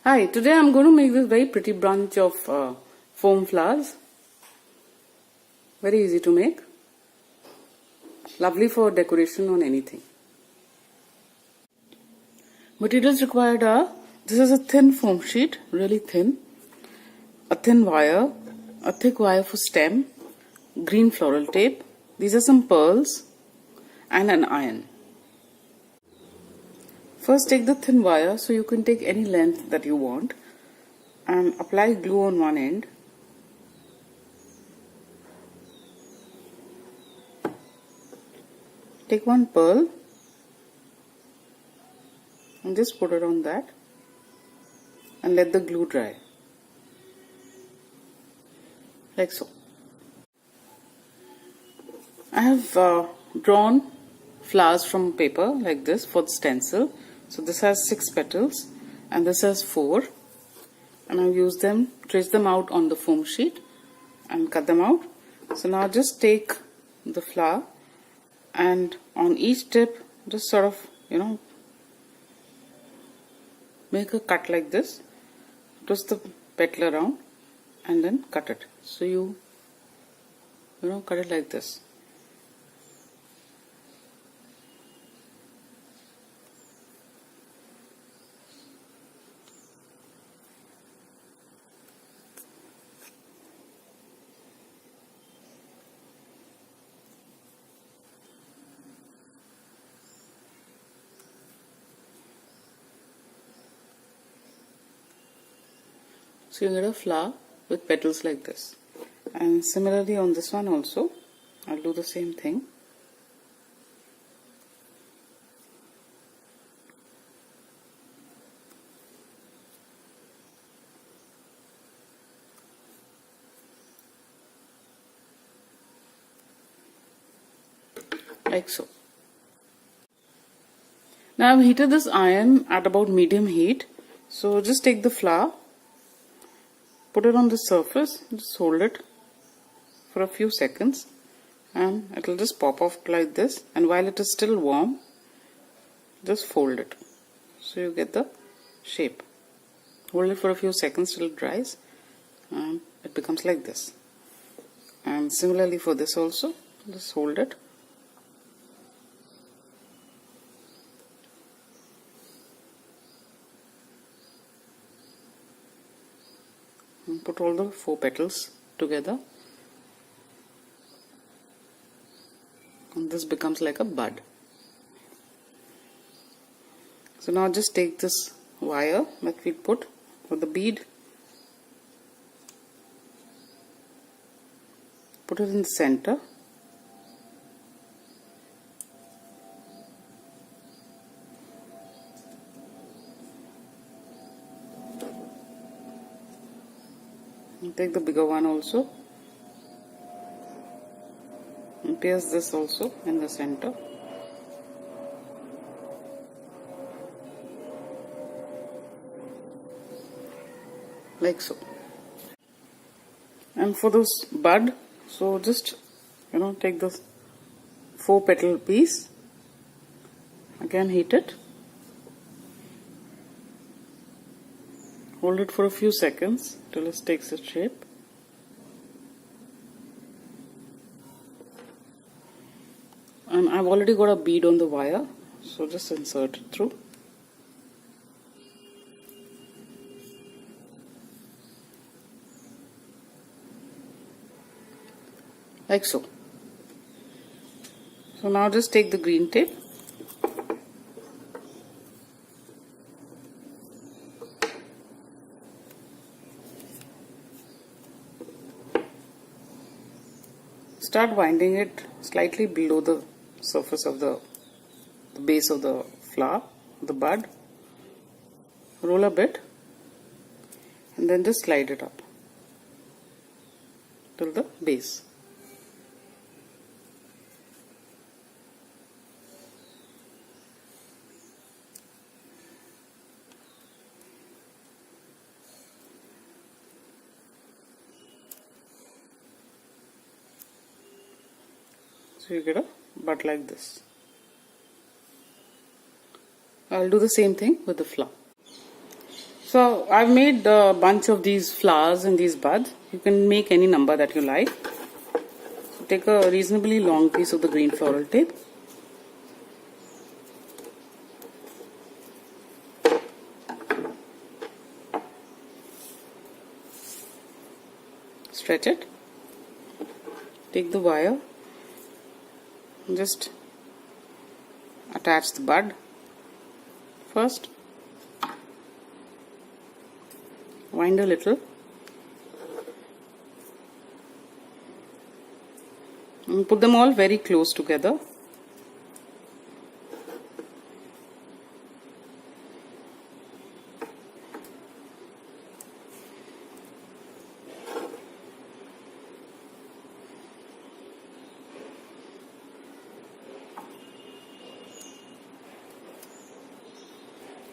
Hi, today I'm going to make this very pretty bunch of foam flowers. Very easy to make. Lovely for decoration on anything. Materials required are, this is a thin foam sheet, really thin, a thin wire, a thick wire for stem, green floral tape, these are some pearls, and an iron. First take the thin wire, so you can take any length that you want, and apply glue on one end. Take one pearl and just put it on that and let the glue dry, like so. I have drawn flowers from paper like this for the stencil. So this has 6 petals and this has 4, and I've used them, traced them out on the foam sheet and cut them out. So now just take the flower and on each tip just sort of make a cut like this, twist the petal around and then cut it. So you cut it like this. So you get a flower with petals like this. And similarly on this one also, I'll do the same thing. Like so. Now I've heated this iron at about medium heat. So just take the flower, put it on the surface, just hold it for a few seconds and it will just pop off like this, and while it is still warm just fold it so you get the shape. Hold it for a few seconds till it dries and it becomes like this. And similarly for this also, just hold it. And put all the 4 petals together and this becomes like a bud. So now just take this wire that we put for the bead, put it in the center, and take the bigger one also and pierce this also in the center. Like so. And for this bud, so just take this 4 petal piece, again heat it, hold it for a few seconds till it takes its shape. And I've already got a bead on the wire, so just insert it through. Like so. So now just take the green tape, start winding it slightly below the surface of the base of the flower, the bud, roll a bit and then just slide it up till the base. So you get a bud like this. I'll do the same thing with the flower. So I've made a bunch of these flowers and these buds. You can make any number that you like. So take a reasonably long piece of the green floral tape. Stretch it. Take the wire. Just attach the bud first. Wind a little. And put them all very close together.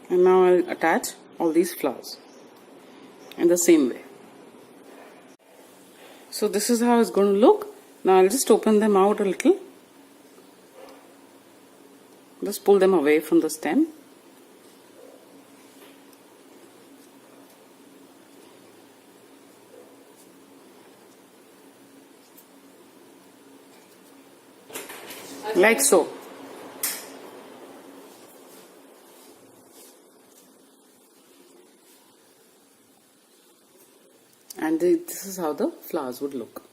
And now I'll attach all these flowers in the same way. So this is how it's going to look. Now I'll just open them out a little. Just pull them away from the stem. Like so. And this is how the flowers would look.